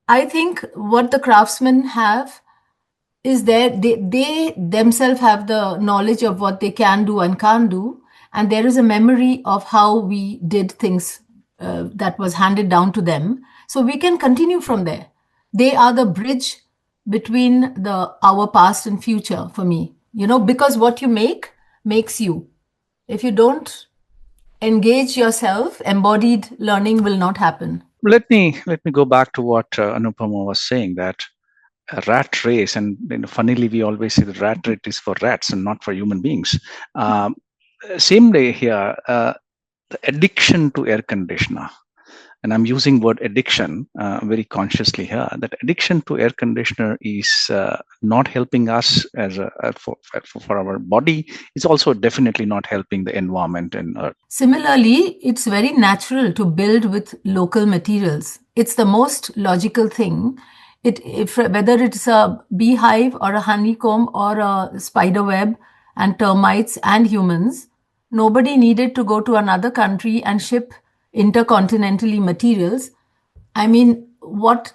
I think what the craftsmen have is they themselves have the knowledge of what they can do and can't do, and there is a memory of how we did things that was handed down to them. So we can continue from there. They are the bridge between the our past and future for me. Because what you make makes you. If you don't engage yourself, embodied learning will not happen. Let me go back to what Anupama was saying, that a rat race, and funnily we always say the rat race is for rats and not for human beings. Um, Same day here, the addiction to air conditioner, and I'm using word addiction very consciously here, that addiction to air conditioner is not helping us for our body. It's also definitely not helping the environment and earth. Similarly, it's very natural to build with local materials. It's the most logical thing. Whether it's a beehive or a honeycomb or a spider web and termites and humans, nobody needed to go to another country and ship intercontinentally materials. I mean, what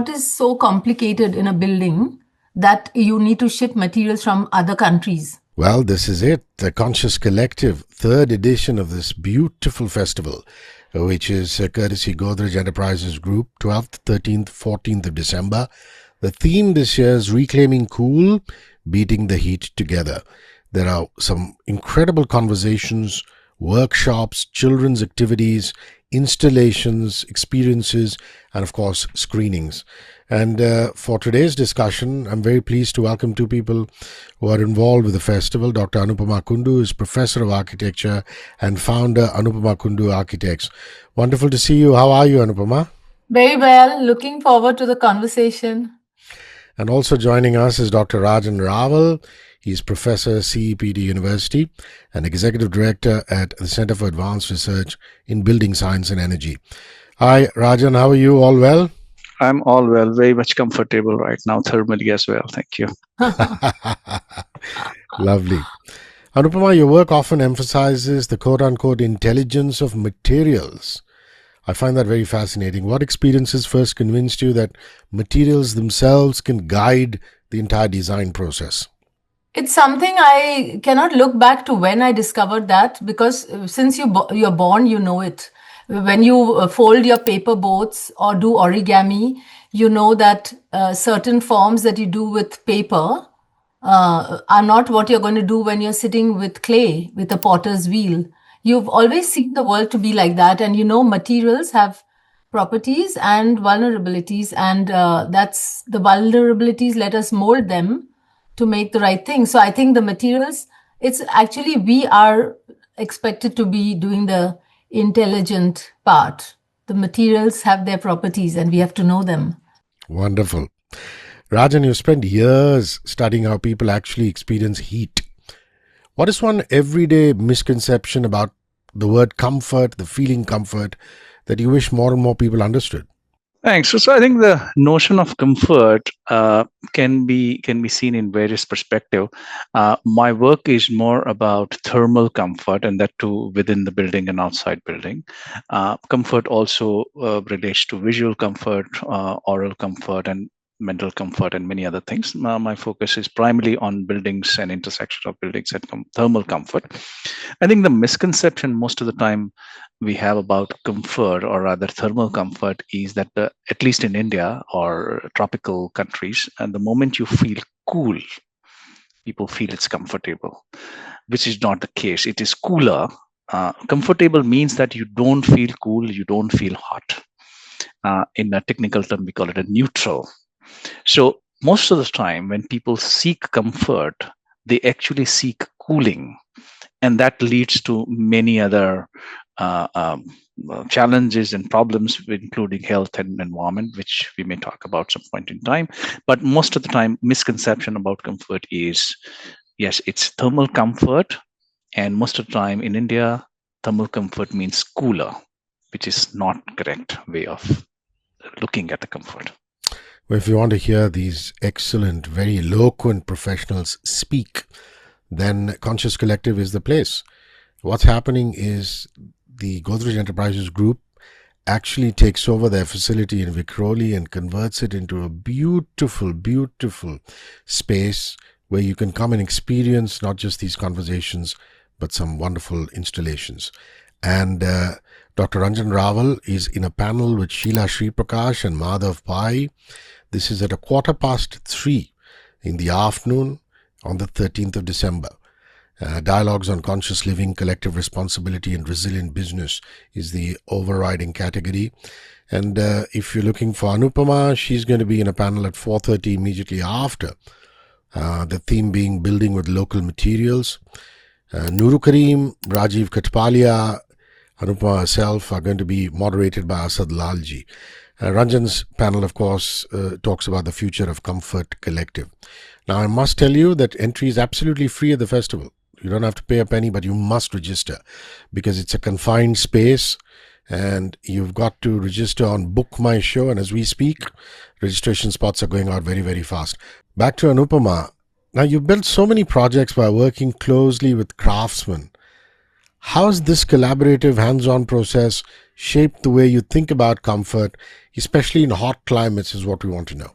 is so complicated in a building that you need to ship materials from other countries? Well, this is it, the Conscious Collective, third edition of this beautiful festival, which is courtesy Godrej Enterprises Group, 12th, 13th, 14th of December. The theme this year is Reclaiming Cool, Beating the Heat Together. There are some incredible conversations, workshops, children's activities, installations, experiences, and of course, screenings. And for today's discussion, I'm very pleased to welcome two people who are involved with the festival. Dr. Anupama Kundoo is Professor of Architecture and founder Anupama Kundoo Architects. Wonderful to see you. How are you, Anupama? Very well. Looking forward to the conversation. And also joining us is Dr. Rajan Rawal. He's Professor, CEPT University, and Executive Director at the Center for Advanced Research in Building Science and Energy. Hi, Rajan. How are you? All well? I'm all well, very much comfortable right now, thermally as well. Thank you. Lovely. Anupama, your work often emphasizes the quote-unquote intelligence of materials. I find that very fascinating. What experiences first convinced you that materials themselves can guide the entire design process? It's something I cannot look back to when I discovered that, because since you're born, you know it. When you fold your paper boats or do origami, you know that certain forms that you do with paper are not what you're going to do when you're sitting with clay, with a potter's wheel. You've always seen the world to be like that. And materials have properties and vulnerabilities. And that's the vulnerabilities, let us mold them to make the right thing. So I think the materials, it's actually we are expected to be doing the intelligent part. The materials have their properties and we have to know them. Wonderful. Rajan, you spent years studying how people actually experience heat. What is one everyday misconception about the word comfort, the feeling comfort, that you wish more and more people understood? Thanks. So I think the notion of comfort can be seen in various perspectives. My work is more about thermal comfort, and that too within the building and outside building. Comfort also relates to visual comfort, oral comfort, and mental comfort, and many other things. My focus is primarily on buildings and intersection of buildings and thermal comfort. I think the misconception most of the time we have about comfort, or rather thermal comfort, is that at least in India or tropical countries, and the moment you feel cool, people feel it's comfortable, which is not the case. It is cooler. Comfortable means that you don't feel cool, you don't feel hot. In a technical term, we call it a neutral. So most of the time when people seek comfort, they actually seek cooling, and that leads to many other challenges and problems, including health and environment, which we may talk about some point in time. But most of the time, misconception about comfort is, yes, it's thermal comfort, and most of the time in India, thermal comfort means cooler, which is not correct way of looking at the comfort. Well, if you want to hear these excellent, very eloquent professionals speak, then Conscious Collective is the place. What's happening is the Godrej Enterprises Group actually takes over their facility in Vikhroli and converts it into a beautiful, beautiful space where you can come and experience not just these conversations, but some wonderful installations. And Dr. Rajan Rawal is in a panel with Sheila Sriprakash and Madhav Pai. This is at 3:15 in the afternoon on the 13th of December. Dialogues on conscious living, collective responsibility, and resilient business is the overriding category. And if you're looking for Anupama, she's going to be in a panel at 4:30 immediately after. The theme being building with local materials. Nuru Kareem, Rajiv Katpalia, Anupama herself are going to be moderated by Asad Lalji. Ranjan's panel, of course, talks about the future of Comfort Collective. Now, I must tell you that entry is absolutely free at the festival. You don't have to pay a penny, but you must register because it's a confined space and you've got to register on Book My Show. And as we speak, registration spots are going out very, very fast. Back to Anupama. Now, you've built so many projects by working closely with craftsmen. How has this collaborative hands-on process shaped the way you think about comfort, especially in hot climates, is what we want to know.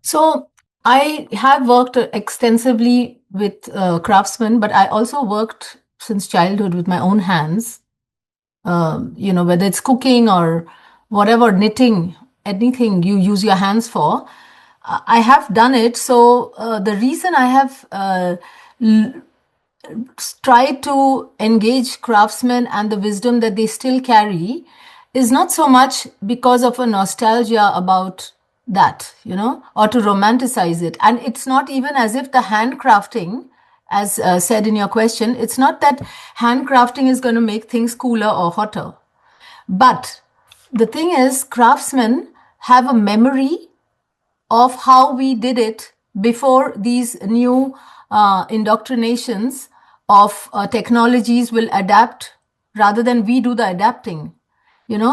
So I have worked extensively with craftsmen, but I also worked since childhood with my own hands. Whether it's cooking or whatever, knitting, anything you use your hands for, I have done it. So the reason I have tried to engage craftsmen and the wisdom that they still carry is not so much because of a nostalgia about that, or to romanticize it. And it's not even as if the handcrafting, as said in your question, it's not that handcrafting is going to make things cooler or hotter. But the thing is, craftsmen have a memory of how we did it before these new indoctrinations of technologies will adapt rather than we do the adapting.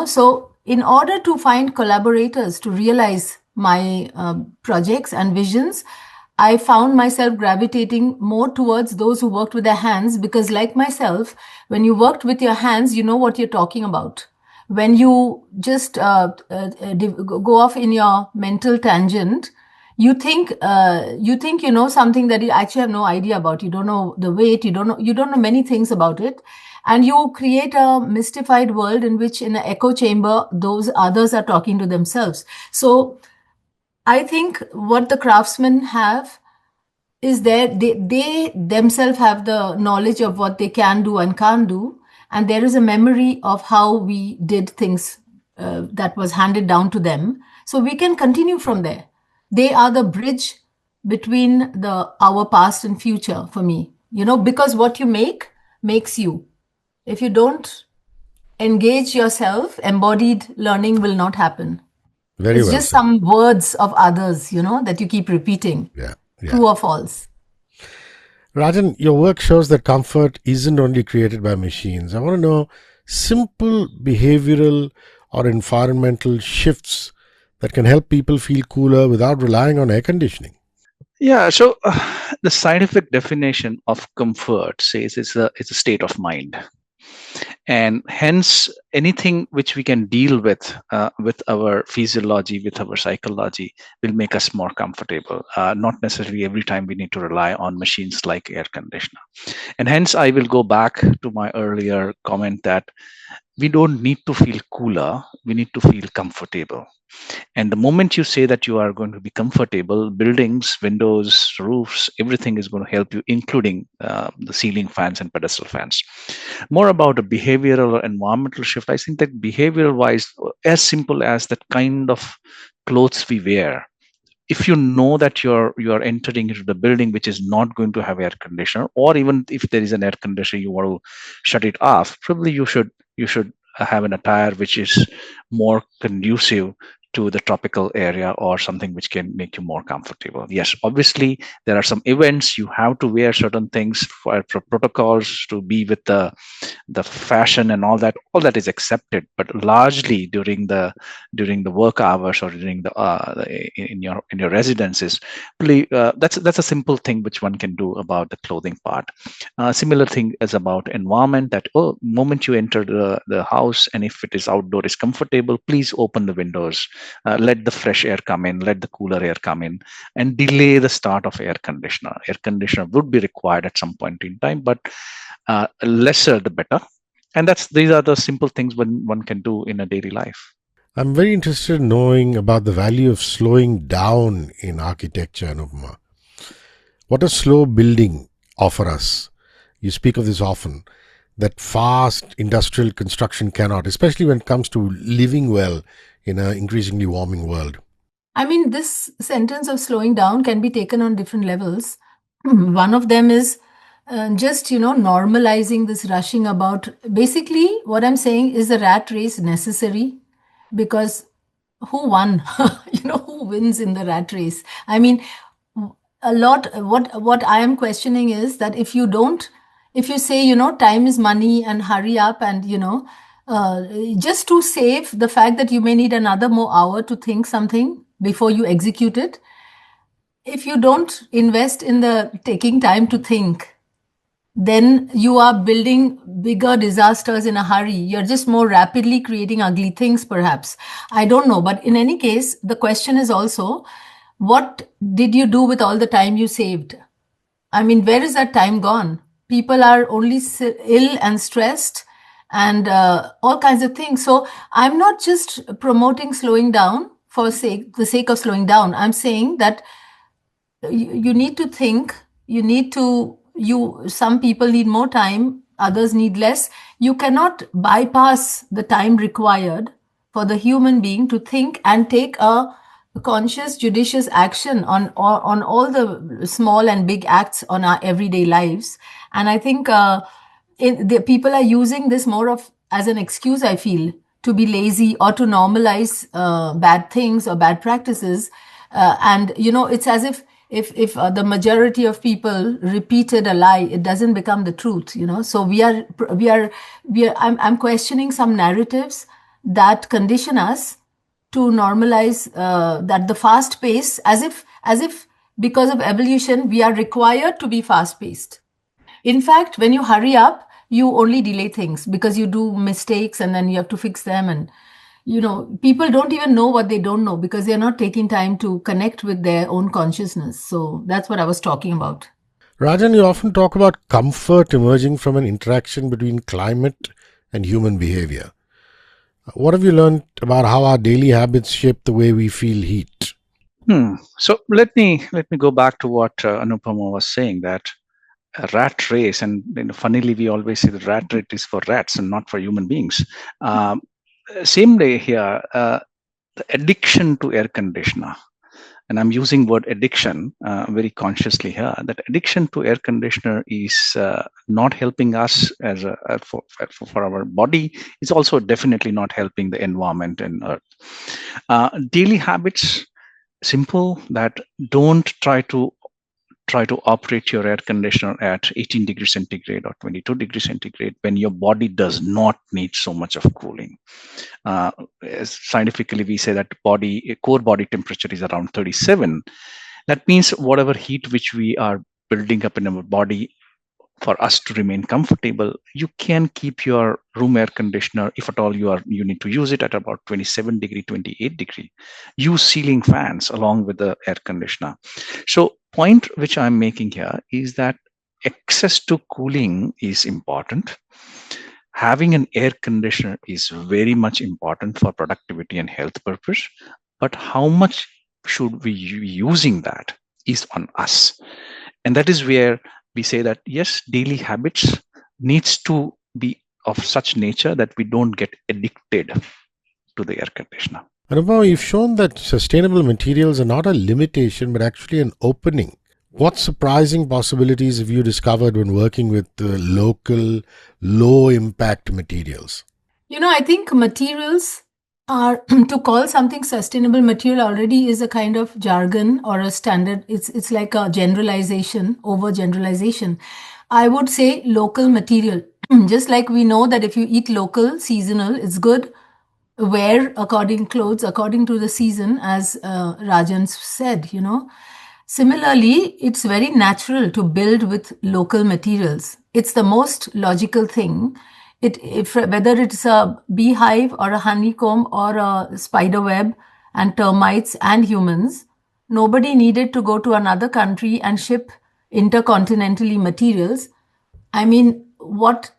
So in order to find collaborators to realize my projects and visions, I found myself gravitating more towards those who worked with their hands, because like myself, when you worked with your hands, you know what you're talking about. When you just go off in your mental tangent, you think you know something that you actually have no idea about. You don't know the weight, you don't know many things about it. And you create a mystified world in which, in an echo chamber, those others are talking to themselves. So I think what the craftsmen have is that they themselves have the knowledge of what they can do and can't do. And there is a memory of how we did things that was handed down to them. So we can continue from there. They are the bridge between our past and future for me, because what you make makes you. If you don't engage yourself, embodied learning will not happen. It's just some words of others, that you keep repeating. Yeah. True or false. Rajan, your work shows that comfort isn't only created by machines. I want to know simple behavioral or environmental shifts that can help people feel cooler without relying on air conditioning. Yeah, so the scientific definition of comfort says it's a state of mind. And hence, anything which we can deal with our physiology, with our psychology, will make us more comfortable. Not necessarily every time we need to rely on machines like air conditioner. And hence, I will go back to my earlier comment that we don't need to feel cooler, we need to feel comfortable. And the moment you say that you are going to be comfortable, buildings, windows, roofs, everything is going to help you, including the ceiling fans and pedestal fans. More about a behavioral or environmental shift, I think that behavioral wise, as simple as that kind of clothes we wear. If you know that you are entering into the building which is not going to have air conditioner, or even if there is an air conditioner, you want to shut it off, probably you should have an attire which is more conducive to the tropical area or something which can make you more comfortable. Yes, obviously there are some events you have to wear certain things for protocols to be with the fashion and all that is accepted, but largely during the work hours or during in your residences, that's a simple thing which one can do about the clothing part. Similar thing is about environment, that moment you enter the house, and if it is outdoor is comfortable, please open the windows, let the fresh air come in, let the cooler air come in, and delay the start of air conditioner would be required at some point in time, but lesser the better. And these are the simple things one can do in a daily life. I'm very interested in knowing about the value of slowing down in architecture, Anupama. What does slow building offer us? You speak of this often, that fast industrial construction cannot, especially when it comes to living well in an increasingly warming world. I mean, this sentence of slowing down can be taken on different levels. One of them is just, normalizing this rushing about. Basically, what I'm saying is the rat race necessary, because who won? Who wins in the rat race? I mean, a lot, what I am questioning is that if you say, time is money and hurry up, and, just to save the fact that you may need another more hour to think something before you execute it, if you don't invest in the taking time to think, then you are building bigger disasters in a hurry. You're just more rapidly creating ugly things, perhaps. I don't know. But in any case, the question is also, what did you do with all the time you saved? I mean, where is that time gone? People are only ill and stressed and all kinds of things. So I'm not just promoting slowing down for the sake of slowing down. I'm saying that you need to think, some people need more time, others need less. You cannot bypass the time required for the human being to think and take a conscious, judicious action on all the small and big acts on our everyday lives. And I think people are using this more of as an excuse, I feel, to be lazy or to normalize bad things or bad practices. And it's as if the majority of people repeated a lie, it doesn't become the truth. So I'm questioning some narratives that condition us to normalize that the fast pace, as if because of evolution we are required to be fast paced. In fact, when you hurry up, you only delay things because you do mistakes and then you have to fix them. And people don't even know what they don't know because they're not taking time to connect with their own consciousness. So that's what I was talking about. Rajan, you often talk about comfort emerging from an interaction between climate and human behavior. What have you learned about how our daily habits shape the way we feel heat? So let me go back to what Anupama was saying, that a rat race, and funnily we always say the rat race is for rats and not for human beings. Same day here, the addiction to air conditioner, and I'm using word addiction very consciously here, that addiction to air conditioner is not helping us as for our body. It's also definitely not helping the environment and earth. Daily habits, simple, that don't try to operate your air conditioner at 18 degrees centigrade or 22 degrees centigrade when your body does not need so much of cooling. Scientifically, we say that core body temperature is around 37. That means whatever heat which we are building up in our body, for us to remain comfortable, you can keep your room air conditioner, if at all you need to use it, at about 27 degree, 28 degree. Use ceiling fans along with the air conditioner. So point which I'm making here is that access to cooling is important. Having an air conditioner is very much important for productivity and health purpose, but how much should we be using that is on us. And that is where we say that yes, daily habits needs to be of such nature that we don't get addicted to the air conditioner. Anupama, you've shown that sustainable materials are not a limitation, but actually an opening. What surprising possibilities have you discovered when working with local, low-impact materials? I think materials are to call something sustainable material already is a kind of jargon or a standard. It's like a generalization, over generalization. I would say local material. Just like we know that if you eat local, seasonal, it's good. Wear according clothes according to the season, as Rajan said, Similarly, it's very natural to build with local materials. It's the most logical thing. Whether it's a beehive or a honeycomb or a spider web and termites and humans, nobody needed to go to another country and ship intercontinentally materials. I mean, what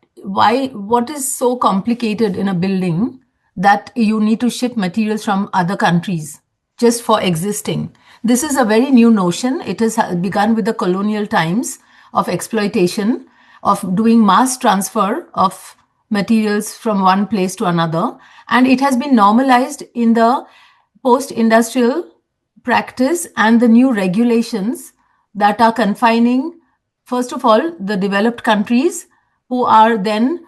is so complicated in a building that you need to ship materials from other countries just for existing? This is a very new notion. It has begun with the colonial times of exploitation, of doing mass transfer of materials from one place to another. And it has been normalized in the post-industrial practice and the new regulations that are confining, first of all, the developed countries, who are then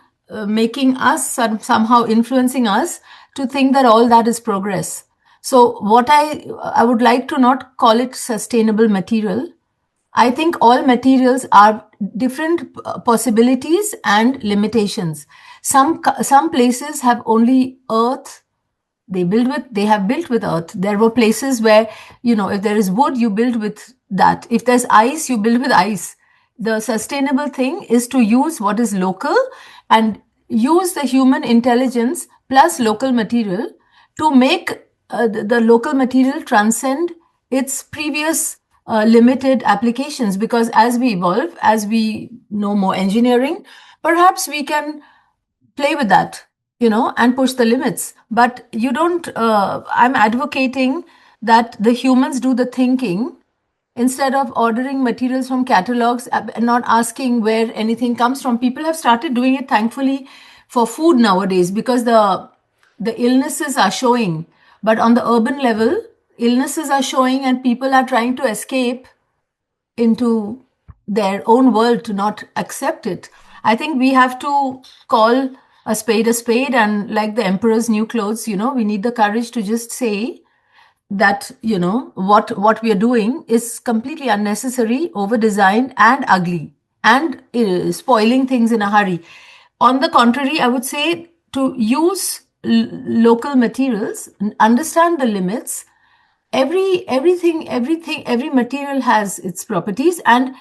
making us, somehow influencing us to think that all that is progress. So what I would like to not call it sustainable material. I think all materials are different possibilities and limitations. Some places have only earth. They have built with earth. There were places where, if there is wood, you build with that. If there's ice, you build with ice. The sustainable thing is to use what is local and use the human intelligence plus local material to make the local material transcend its previous limited applications. Because as we evolve, as we know more engineering, perhaps we can play with that, and push the limits. But you don't, I'm advocating that the humans do the thinking instead of ordering materials from catalogs and not asking where anything comes from. People have started doing it, thankfully, for food nowadays, because the illnesses are showing. But on the urban level, illnesses are showing and people are trying to escape into their own world to not accept it. I think we have to call a spade, and like the emperor's new clothes, we need the courage to just say that, what we are doing is completely unnecessary, over designed and ugly, and spoiling things in a hurry. On the contrary, I would say to use local materials, understand the limits. Every material has its properties, and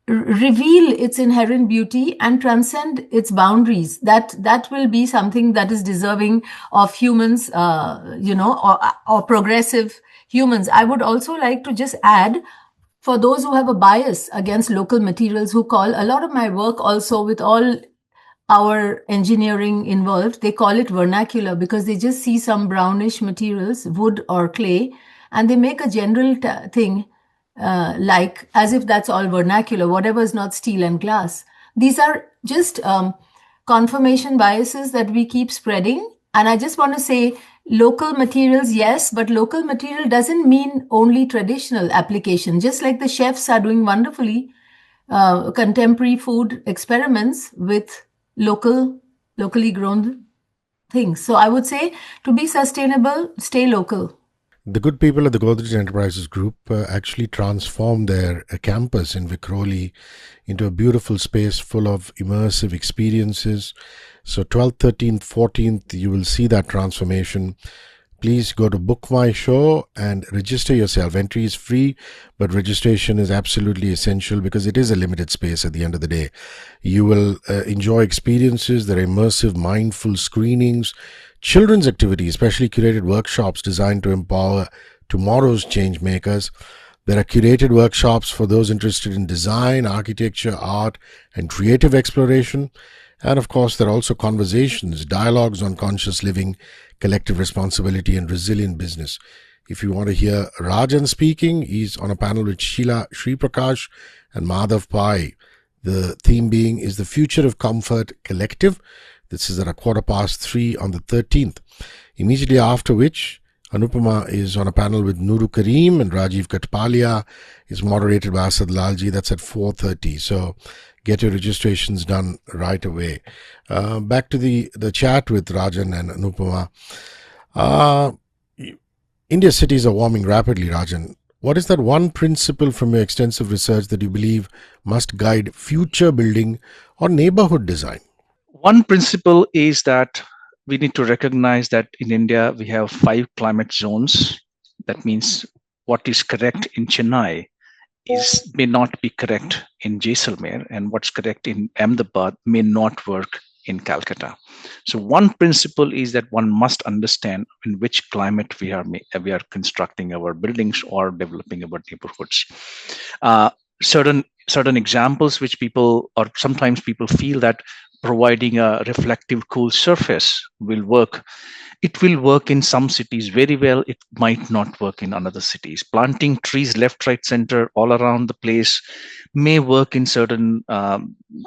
reveal its inherent beauty and transcend its boundaries. That will be something that is deserving of humans, or progressive humans. I would also like to just add, for those who have a bias against local materials, who call a lot of my work, also with all our engineering involved, they call it vernacular, because they just see some brownish materials, wood or clay, and they make a general thing, like as if that's all vernacular, whatever is not steel and glass. These are just confirmation biases that we keep spreading. And I just want to say, local materials, yes, but local material doesn't mean only traditional application. Just like the chefs are doing wonderfully contemporary food experiments with locally grown things. So I would say, to be sustainable, stay local. The good people at the Godrej Enterprises Group actually transformed their campus in Vikhroli into a beautiful space full of immersive experiences. So 12th, 13th, 14th, you will see that transformation. Please go to Book My Show and register yourself. Entry is free, but registration is absolutely essential, because it is a limited space at the end of the day. You will enjoy experiences. There are immersive, mindful screenings, children's activities, especially curated workshops designed to empower tomorrow's change makers. There are curated workshops for those interested in design, architecture, art, and creative exploration. And of course, there are also conversations, dialogues on conscious living, collective responsibility, and resilient business. If you want to hear Rajan speaking, he's on a panel with Sheila Sriprakash and Madhav Pai. The theme being is the future of comfort collective. This is at 3:15 on the 13th. Immediately after which, Anupama is on a panel with Nuru Kareem, and Rajiv Katpalia is moderated by Asad Lalji. That's at 4:30. So get your registrations done right away. Back to the chat with Rajan and Anupama. Uh, India's cities are warming rapidly, Rajan. What is that one principle from your extensive research that you believe must guide future building or neighborhood design? One principle is that we need to recognize that in India we have 5 climate zones. That means what is correct in Chennai may not be correct in Jaisalmer, and what's correct in Ahmedabad may not work in Calcutta. So one principle is that one must understand in which climate we are constructing our buildings or developing our neighborhoods. Certain examples which people, or sometimes people feel that providing a reflective cool surface will work. It will work in some cities very well. It might not work in other cities. Planting trees left, right, center, all around the place may work in certain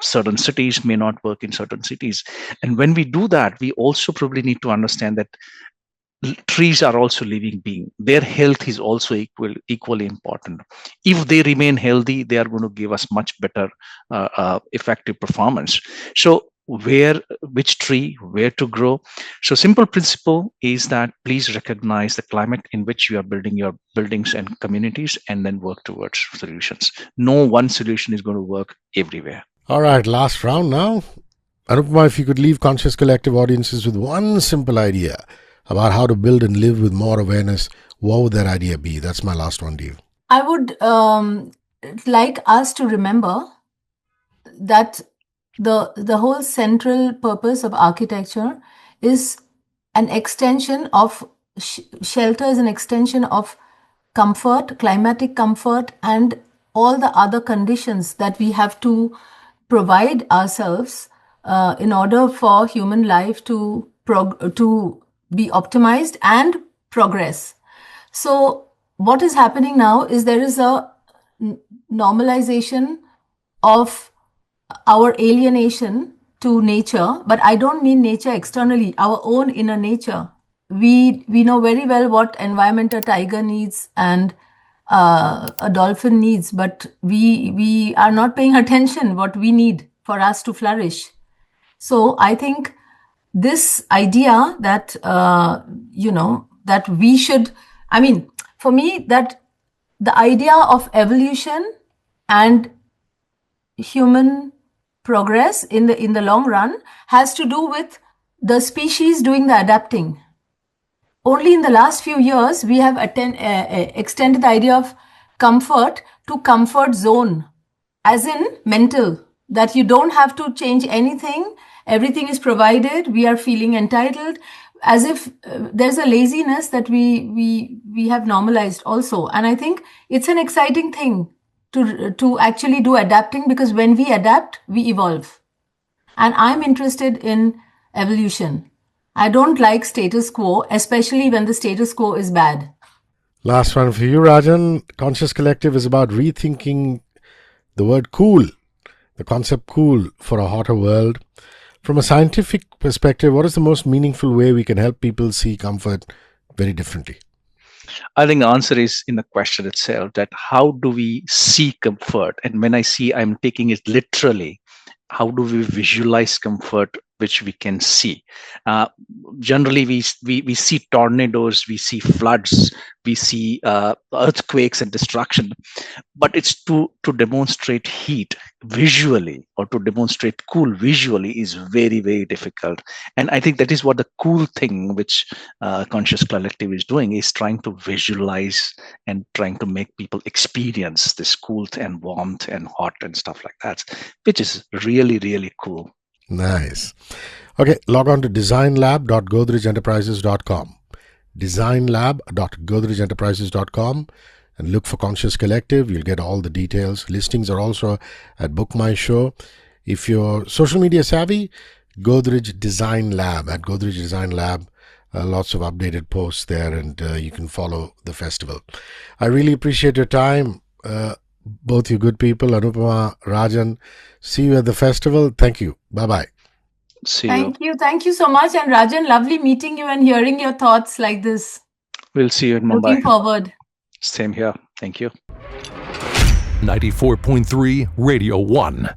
cities, may not work in certain cities. And when we do that, we also probably need to understand that trees are also living beings. Their health is also equally important. If they remain healthy, they are going to give us much better effective performance. So which tree, where to grow. So simple principle is that please recognize the climate in which you are building your buildings and communities, and then work towards solutions. No one solution is going to work everywhere. All right, last round now. Anupama, if you could leave Conscious Collective audiences with one simple idea about how to build and live with more awareness, what would that idea be? That's my last one to you. I would like us to remember that the whole central purpose of architecture is an extension of shelter, is an extension of comfort, climatic comfort, and all the other conditions that we have to provide ourselves in order for human life to be optimized and progress. So what is happening now is there is a normalization of our alienation to nature, but I don't mean nature externally, our own inner nature. We know very well what environment a tiger needs and a dolphin needs, but we are not paying attention what we need for us to flourish. So I think this idea that that we should, I mean, for me, that the idea of evolution and human progress in the long run has to do with the species doing the adapting. Only in the last few years we have extended the idea of comfort to comfort zone, as in mental, that you don't have to change anything, everything is provided, we are feeling entitled, as if there's a laziness that we have normalized also. And I think it's an exciting thing to actually do adapting, because when we adapt, we evolve. And I'm interested in evolution. I don't like status quo, especially when the status quo is bad. Last one for you, Rajan. Conscious Collective is about rethinking the word cool, the concept cool for a hotter world. From a scientific perspective, what is the most meaningful way we can help people see comfort very differently? I think the answer is in the question itself, that how do we see comfort? And when I see, I'm taking it literally. How do we visualize comfort which we can see? Generally, we see tornadoes, we see floods, we see earthquakes and destruction, but it's to demonstrate heat visually or to demonstrate cool visually is very, very difficult. And I think that is what the cool thing which Conscious Collective is doing, is trying to visualize and trying to make people experience this cool and warmth and hot and stuff like that, which is really, really cool. Nice. Okay, log on to designlab.godrejenterprises.com. designlab.godrejenterprises.com and look for Conscious Collective. You'll get all the details. Listings are also at Book My Show. If you're social media savvy, Godrej Design Lab, at Godrej Design Lab. Lots of updated posts there, and you can follow the festival. I really appreciate your time. Both you good people, Anupama, Rajan. See you at the festival. Thank you. Bye-bye. See Thank you. Thank you so much. And Rajan, lovely meeting you and hearing your thoughts like this. We'll see you in Mumbai. Looking forward. Same here. Thank you. 94.3 Radio 1.